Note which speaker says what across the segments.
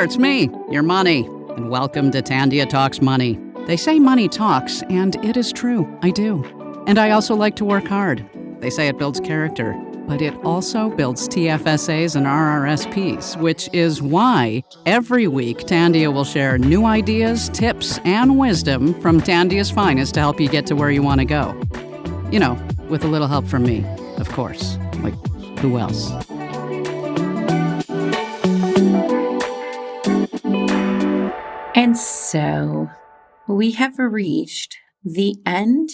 Speaker 1: it's me, your money, and welcome to Tandia Talks Money. They say money talks, and it is true, I do. And I also like to work hard. They say it builds character, but it also builds TFSAs and RRSPs, which is why every week Tandia will share new ideas, tips, and wisdom from Tandia's finest to help you get to where you want to go. You know, with a little help from me, of course. Like, who else?
Speaker 2: And so we have reached the end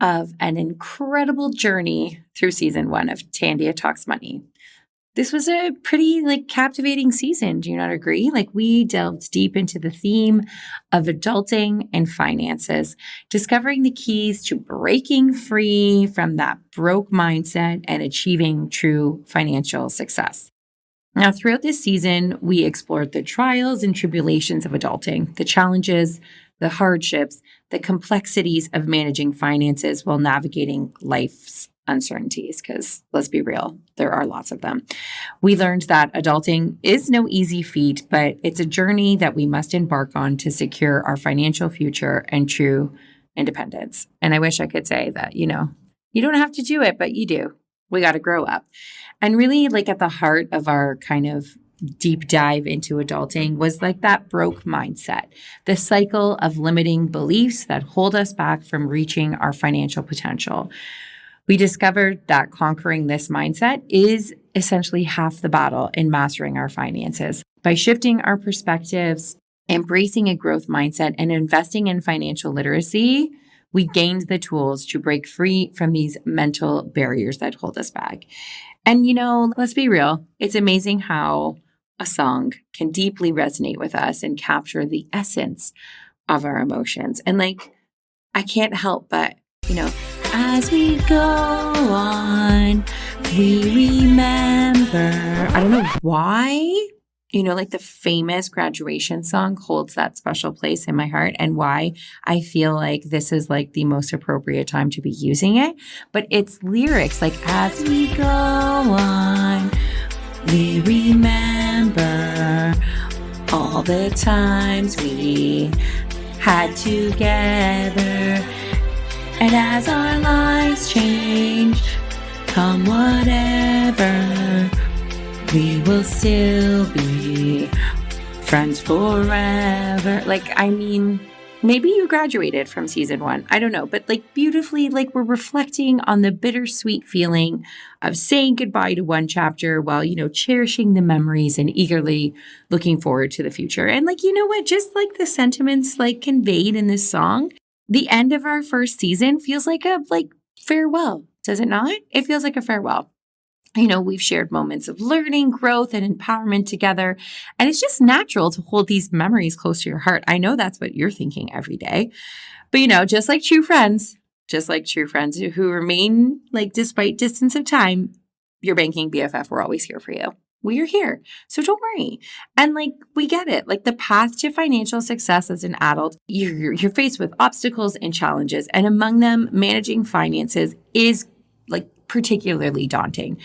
Speaker 2: of an incredible journey through season 1 of Tandia Talks Money. This was a pretty captivating season. Do you not agree? We delved deep into the theme of adulting and finances, discovering the keys to breaking free from that broke mindset and achieving true financial success. Now, throughout this season, we explored the trials and tribulations of adulting, the challenges, the hardships, the complexities of managing finances while navigating life's uncertainties, because let's be real, there are lots of them. We learned that adulting is no easy feat, but it's a journey that we must embark on to secure our financial future and true independence. And I wish I could say that, you don't have to do it, but you do. We got to grow up. And really, at the heart of our kind of deep dive into adulting was that broke mindset, the cycle of limiting beliefs that hold us back from reaching our financial potential. We discovered that conquering this mindset is essentially half the battle in mastering our finances. By shifting our perspectives, embracing a growth mindset, and investing in financial literacy, we gained the tools to break free from these mental barriers that hold us back. And, let's be real, it's amazing how a song can deeply resonate with us and capture the essence of our emotions. And I can't help but, as we go on, we remember. I don't know why, the famous graduation song holds that special place in my heart, and why I feel like this is the most appropriate time to be using it. But it's lyrics as we go on, we remember all the times we had together. And as our lives change, come whatever, we will still be friends forever. Maybe you graduated from season 1. I don't know. But beautifully, we're reflecting on the bittersweet feeling of saying goodbye to one chapter while, cherishing the memories and eagerly looking forward to the future. And just the sentiments conveyed in this song, the end of our first season feels like a farewell. Does it not? It feels like a farewell. We've shared moments of learning, growth, and empowerment together. And it's just natural to hold these memories close to your heart. I know that's what you're thinking every day. But, just like true friends who remain, despite distance of time, your banking BFF, we're always here for you. We are here. So don't worry. And we get it. The path to financial success as an adult, you're faced with obstacles and challenges. And among them, managing finances is particularly daunting.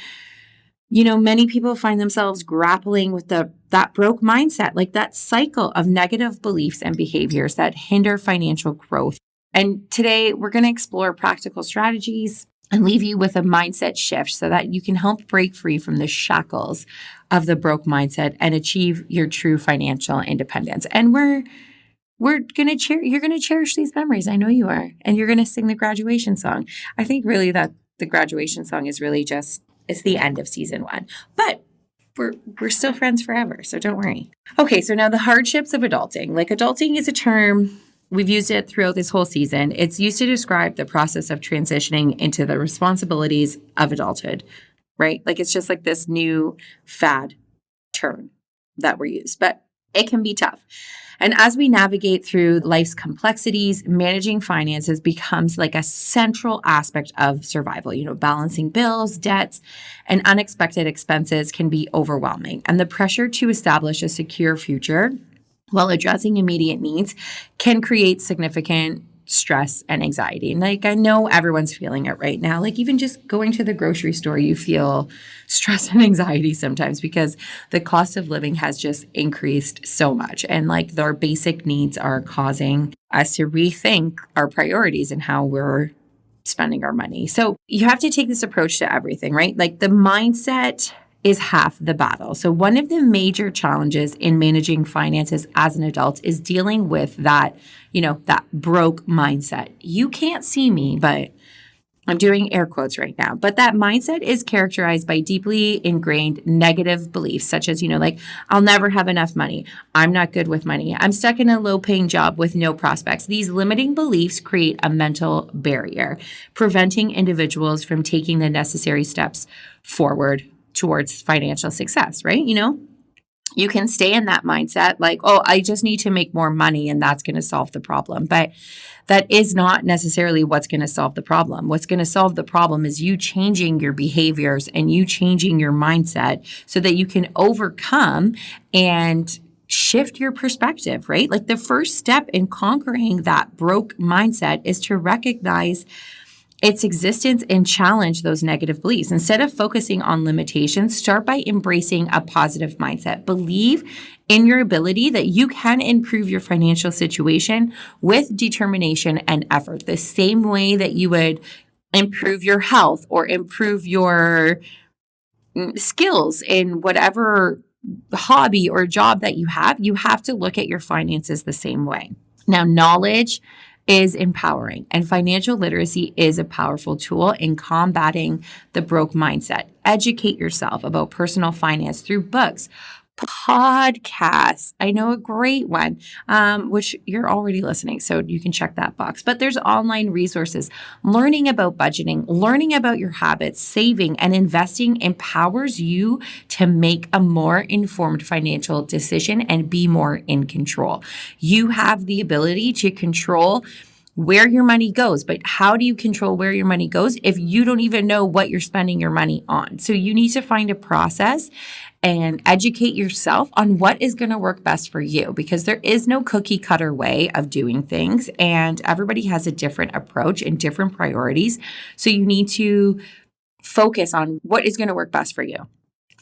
Speaker 2: Many people find themselves grappling with that broke mindset, that cycle of negative beliefs and behaviors that hinder financial growth. And today we're going to explore practical strategies and leave you with a mindset shift so that you can help break free from the shackles of the broke mindset and achieve your true financial independence. And we're going to you're going to cherish these memories. I know you are. And you're going to sing the graduation song. I think really that the graduation song is really it's the end of season 1, but we're still friends forever. So don't worry. Okay. So now the hardships of adulting. Adulting is a term, we've used it throughout this whole season. It's used to describe the process of transitioning into the responsibilities of adulthood, right? It's just this new fad term that we use, but it can be tough. And as we navigate through life's complexities, managing finances becomes a central aspect of survival. Balancing bills, debts, and unexpected expenses can be overwhelming. And the pressure to establish a secure future while addressing immediate needs can create significant stress and anxiety. And like, I know everyone's feeling it right now. Like even just going to the grocery store, you feel stress and anxiety sometimes because the cost of living has just increased so much. And like our basic needs are causing us to rethink our priorities and how we're spending our money. So you have to take this approach to everything, right? Like the mindset is half the battle. So one of the major challenges in managing finances as an adult is dealing with that, that broke mindset. You can't see me, but I'm doing air quotes right now, but that mindset is characterized by deeply ingrained negative beliefs, such as, like, I'll never have enough money. I'm not good with money. I'm stuck in a low paying job with no prospects. These limiting beliefs create a mental barrier, preventing individuals from taking the necessary steps forward towards financial success, right? You can stay in that mindset like, oh, I just need to make more money and that's going to solve the problem. But that is not necessarily what's going to solve the problem. What's going to solve the problem is you changing your behaviors and you changing your mindset so that you can overcome and shift your perspective, right? Like the first step in conquering that broke mindset is to recognize its existence and challenge those negative beliefs. Instead of focusing on limitations, start by embracing a positive mindset. Believe in your ability that you can improve your financial situation with determination and effort, the same way that you would improve your health or improve your skills in whatever hobby or job that you have to look at your finances the same way. Now, knowledge is empowering, and financial literacy is a powerful tool in combating the broke mindset. Educate yourself about personal finance through books, podcasts. I know a great one, which you're already listening, so you can check that box. But there's online resources. Learning about budgeting, learning about your habits, saving, and investing empowers you to make a more informed financial decision and be more in control. You have the ability to control where your money goes, but how do you control where your money goes if you don't even know what you're spending your money on? So you need to find a process and educate yourself on what is going to work best for you, because there is no cookie cutter way of doing things and everybody has a different approach and different priorities. So you need to focus on what is going to work best for you.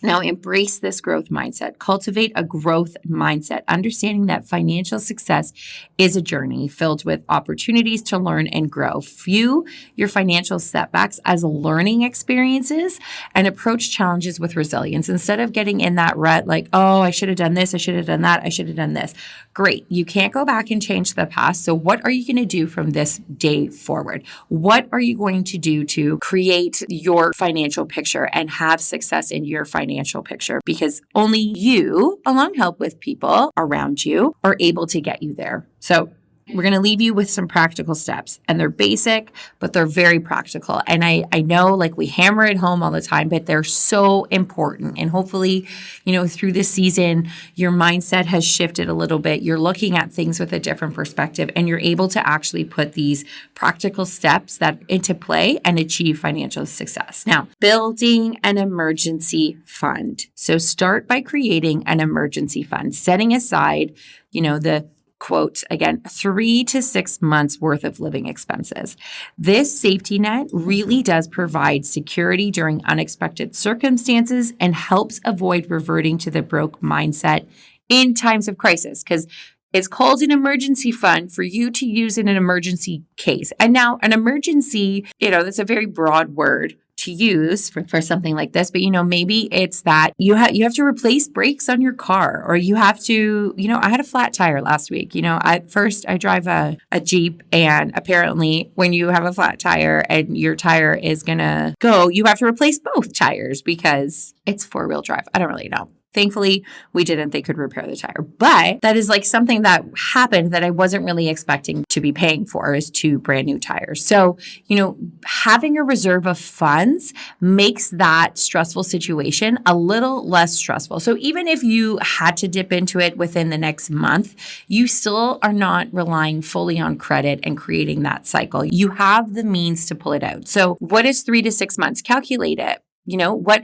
Speaker 2: Now, embrace this growth mindset. Cultivate a growth mindset, understanding that financial success is a journey filled with opportunities to learn and grow. View your financial setbacks as learning experiences and approach challenges with resilience. Instead of getting in that rut like, oh, I should have done this, I should have done that, I should have done this. Great. You can't go back and change the past. So what are you going to do from this day forward? What are you going to do to create your financial picture and have success in your financial picture? Because only you, along help with people around you, are able to get you there. So we're going to leave you with some practical steps, and they're basic, but they're very practical. And I know like we hammer it home all the time, but they're so important. And hopefully, through this season, your mindset has shifted a little bit. You're looking at things with a different perspective, and you're able to actually put these practical steps that into play and achieve financial success. Now, building an emergency fund. So start by creating an emergency fund, setting aside, the quote, again, 3 to 6 months worth of living expenses. This safety net really does provide security during unexpected circumstances and helps avoid reverting to the broke mindset in times of crisis, because it's called an emergency fund for you to use in an emergency case. And now an emergency, that's a very broad word to use for something like this, but maybe it's that you have to replace brakes on your car, or you have to, I had a flat tire last week. At first I drive a Jeep, and apparently when you have a flat tire and your tire is gonna go, you have to replace both tires because it's 4-wheel drive. I don't really know. Thankfully, we didn't. They could repair the tire. But that is like something that happened that I wasn't really expecting to be paying for, is 2 brand new tires. So, having a reserve of funds makes that stressful situation a little less stressful. So even if you had to dip into it within the next month, you still are not relying fully on credit and creating that cycle. You have the means to pull it out. So what is 3 to 6 months? Calculate it.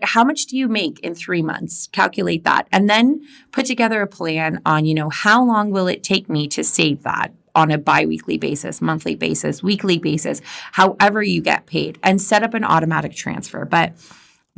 Speaker 2: How much do you make in 3 months? Calculate that. And then put together a plan on, how long will it take me to save that? on a biweekly basis, monthly basis, weekly basis, however you get paid, and set up an automatic transfer. But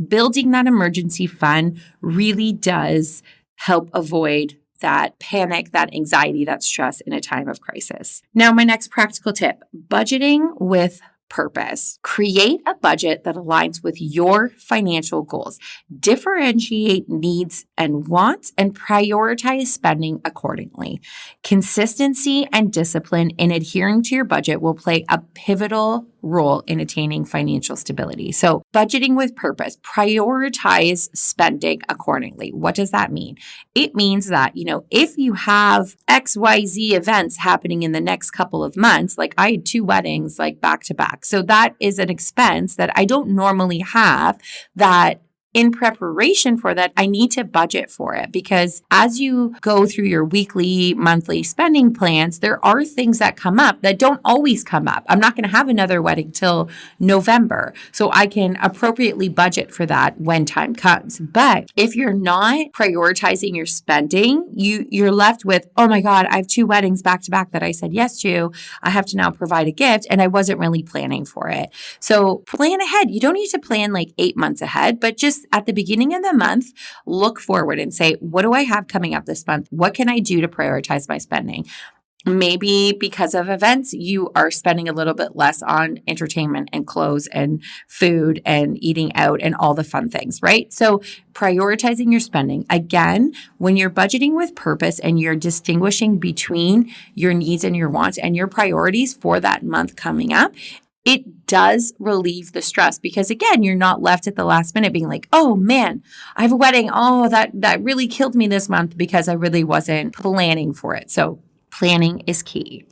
Speaker 2: building that emergency fund really does help avoid that panic, that anxiety, that stress in a time of crisis. Now, my next practical tip, budgeting with purpose. Create a budget that aligns with your financial goals. Differentiate needs and wants and prioritize spending accordingly. Consistency and discipline in adhering to your budget will play a pivotal role in attaining financial stability. So, budgeting with purpose, prioritize spending accordingly. What does that mean? It means that, if you have XYZ events happening in the next couple of months, like I had 2 weddings like back to back. So that is an expense that I don't normally have, that in preparation for that, I need to budget for it, because as you go through your weekly, monthly spending plans, there are things that come up that don't always come up. I'm not going to have another wedding till November, so I can appropriately budget for that when time comes. But if you're not prioritizing your spending, you're left with, oh my God, I have 2 weddings back to back that I said yes to. I have to now provide a gift, and I wasn't really planning for it. So plan ahead. You don't need to plan like 8 months ahead, but just at the beginning of the month, look forward and say, what do I have coming up this month? What can I do to prioritize my spending? Maybe because of events, you are spending a little bit less on entertainment and clothes and food and eating out and all the fun things, right? So prioritizing your spending. Again, when you're budgeting with purpose and you're distinguishing between your needs and your wants and your priorities for that month coming up, it does relieve the stress, because again, you're not left at the last minute being like, oh man, I have a wedding. Oh, that really killed me this month because I really wasn't planning for it. So planning is key.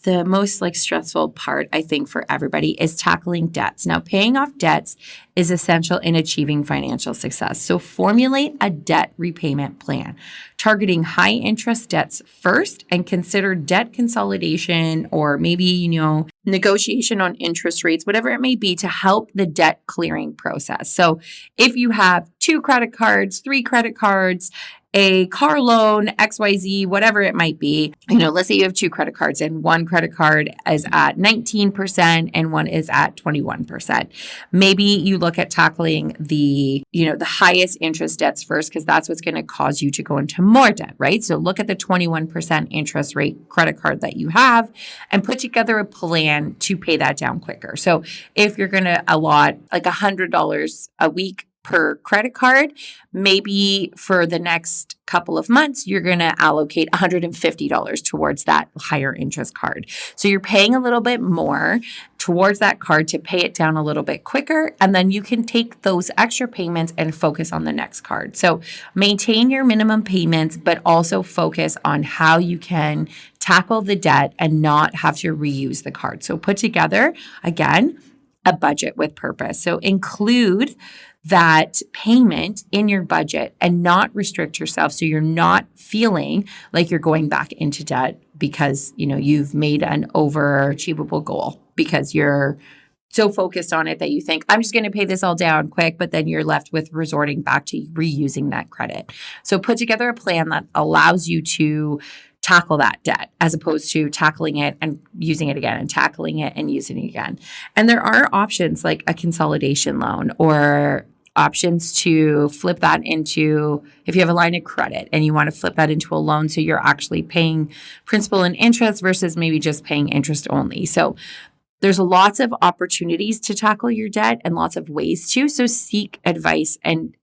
Speaker 2: The most stressful part, I think, for everybody is tackling debts. Now, paying off debts is essential in achieving financial success. So formulate a debt repayment plan, targeting high interest debts first, and consider debt consolidation or maybe, negotiation on interest rates, whatever it may be, to help the debt clearing process. So if you have 2 credit cards, 3 credit cards, a car loan, XYZ, whatever it might be, let's say you have 2 credit cards and one credit card is at 19% and one is at 21%. Maybe you look at tackling the highest interest debts first, because that's what's going to cause you to go into more debt, right? So look at the 21% interest rate credit card that you have and put together a plan to pay that down quicker. So if you're going to allot like $100 a week per credit card, maybe for the next couple of months, you're going to allocate $150 towards that higher interest card. So you're paying a little bit more towards that card to pay it down a little bit quicker. And then you can take those extra payments and focus on the next card. So maintain your minimum payments, but also focus on how you can tackle the debt and not have to reuse the card. So put together, again, a budget with purpose. So include that payment in your budget and not restrict yourself, so you're not feeling like you're going back into debt because you've made an overachievable goal, because you're so focused on it that you think, I'm just going to pay this all down quick, but then you're left with resorting back to reusing that credit. So put together a plan that allows you to tackle that debt, as opposed to tackling it and using it again and tackling it and using it again. And there are options like a consolidation loan, or options to flip that into, if you have a line of credit and you want to flip that into a loan, so you're actually paying principal and interest versus maybe just paying interest only. So there's lots of opportunities to tackle your debt and lots of ways to. So seek advice and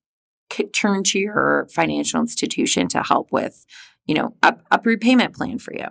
Speaker 2: turn to your financial institution to help with a repayment plan for you.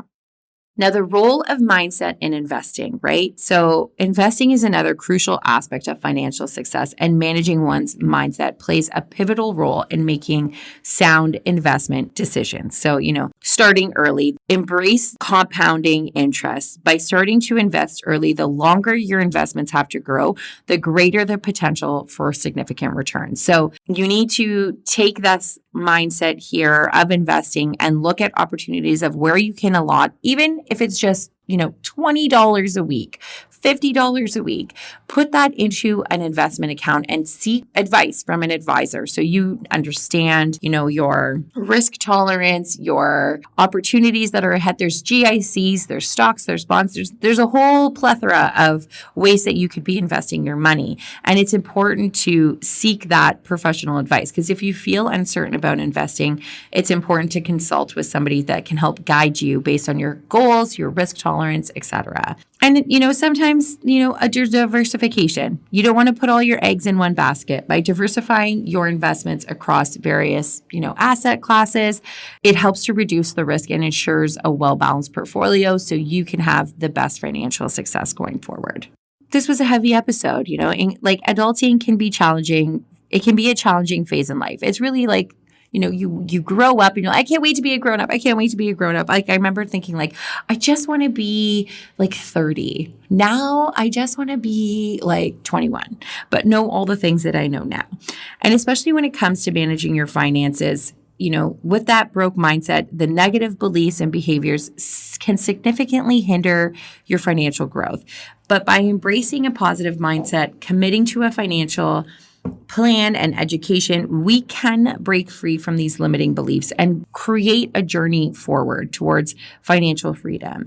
Speaker 2: Now, the role of mindset in investing, right? So investing is another crucial aspect of financial success, and managing one's mindset plays a pivotal role in making sound investment decisions. So, starting early, embrace compounding interest. By starting to invest early, the longer your investments have to grow, the greater the potential for significant returns. So you need to take this mindset here of investing and look at opportunities of where you can allot, even if it's just $20 a week, $50 a week. Put that into an investment account and seek advice from an advisor so you understand, your risk tolerance, your opportunities that are ahead. There's GICs, there's stocks, there's bonds, there's a whole plethora of ways that you could be investing your money. And it's important to seek that professional advice, because if you feel uncertain about investing, it's important to consult with somebody that can help guide you based on your goals, your risk tolerance, etc. And, sometimes, a diversification. You don't want to put all your eggs in one basket. By diversifying your investments across various, asset classes, it helps to reduce the risk and ensures a well-balanced portfolio so you can have the best financial success going forward. This was a heavy episode, adulting can be challenging. It can be a challenging phase in life. It's really like, you grow up and you're like, I can't wait to be a grown up. I can't wait to be a grown up. Like, I remember thinking I just want to be 30. Now I just want to be 21, but know all the things that I know now. And especially when it comes to managing your finances, with that broke mindset, the negative beliefs and behaviors can significantly hinder your financial growth. But by embracing a positive mindset, committing to a financial plan and education, we can break free from these limiting beliefs and create a journey forward towards financial freedom.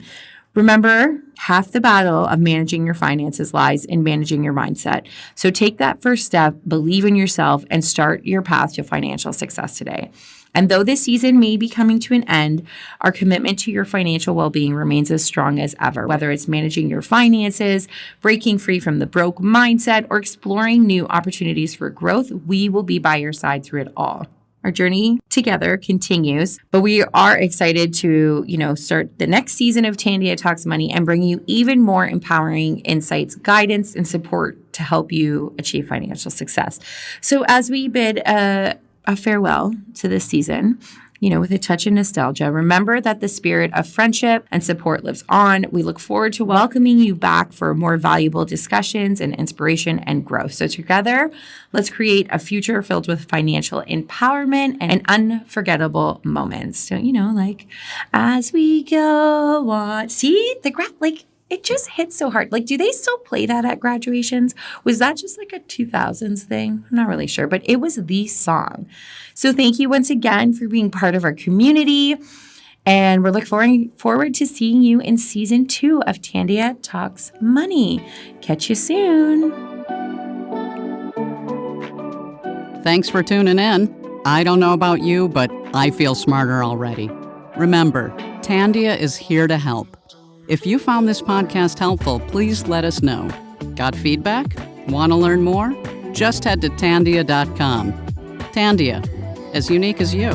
Speaker 2: Remember, half the battle of managing your finances lies in managing your mindset. So take that first step, believe in yourself, and start your path to financial success today. And though this season may be coming to an end, our commitment to your financial well-being remains as strong as ever. Whether it's managing your finances, breaking free from the broke mindset, or exploring new opportunities for growth, we will be by your side through it all. Our journey together continues, but we are excited to, start the next season of Tandia Talks Money and bring you even more empowering insights, guidance, and support to help you achieve financial success. So as we bid a farewell to this season, with a touch of nostalgia, remember that the spirit of friendship and support lives on. We look forward to welcoming you back for more valuable discussions and inspiration and growth. So together, let's create a future filled with financial empowerment and unforgettable moments. So, as we go on, see the it just hits so hard. Do they still play that at graduations? Was that just a 2000s thing? I'm not really sure, but it was the song. So thank you once again for being part of our community. And we're looking forward to seeing you in season 2 of Tandia Talks Money. Catch you soon.
Speaker 1: Thanks for tuning in. I don't know about you, but I feel smarter already. Remember, Tandia is here to help. If you found this podcast helpful, please let us know. Got feedback? Want to learn more? Just head to Tandia.com. Tandia, as unique as you.